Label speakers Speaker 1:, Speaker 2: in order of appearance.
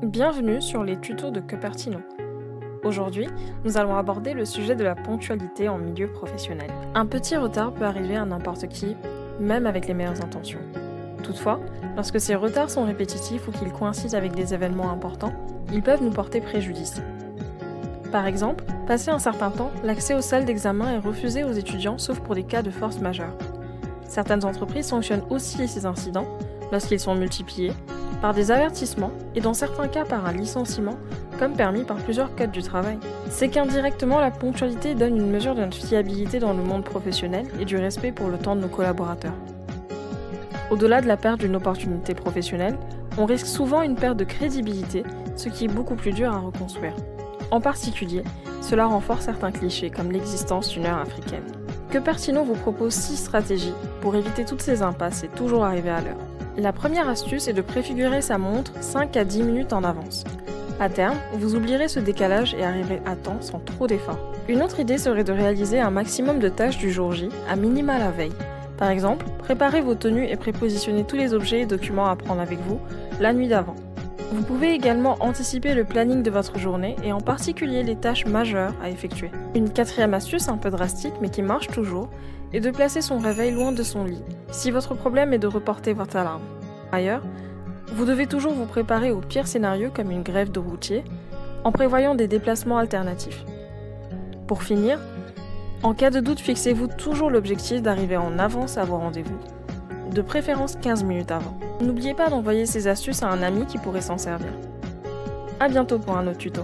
Speaker 1: Bienvenue sur les tutos de Cupertino. Aujourd'hui, nous allons aborder le sujet de la ponctualité en milieu professionnel. Un petit retard peut arriver à n'importe qui, même avec les meilleures intentions. Toutefois, lorsque ces retards sont répétitifs ou qu'ils coïncident avec des événements importants, ils peuvent nous porter préjudice. Par exemple, passé un certain temps, l'accès aux salles d'examen est refusé aux étudiants sauf pour des cas de force majeure. Certaines entreprises sanctionnent aussi ces incidents, lorsqu'ils sont multipliés, par des avertissements et dans certains cas par un licenciement, comme permis par plusieurs codes du travail. C'est qu'indirectement, la ponctualité donne une mesure de notre fiabilité dans le monde professionnel et du respect pour le temps de nos collaborateurs. Au-delà de la perte d'une opportunité professionnelle, on risque souvent une perte de crédibilité, ce qui est beaucoup plus dur à reconstruire. En particulier, cela renforce certains clichés comme l'existence d'une heure africaine. Cupertino vous propose 6 stratégies pour éviter toutes ces impasses et toujours arriver à l'heure. La première astuce est de préfigurer sa montre 5 à 10 minutes en avance. À terme, vous oublierez ce décalage et arriverez à temps sans trop d'efforts. Une autre idée serait de réaliser un maximum de tâches du jour J, à minima la veille. Par exemple, préparez vos tenues et prépositionnez tous les objets et documents à prendre avec vous la nuit d'avant. Vous pouvez également anticiper le planning de votre journée et en particulier les tâches majeures à effectuer. Une quatrième astuce un peu drastique mais qui marche toujours est de placer son réveil loin de son lit, si votre problème est de reporter votre alarme. Ailleurs, vous devez toujours vous préparer au pire scénario comme une grève de routier, en prévoyant des déplacements alternatifs. Pour finir, en cas de doute, fixez-vous toujours l'objectif d'arriver en avance à vos rendez-vous, de préférence 15 minutes avant. N'oubliez pas d'envoyer ces astuces à un ami qui pourrait s'en servir. À bientôt pour un autre tuto.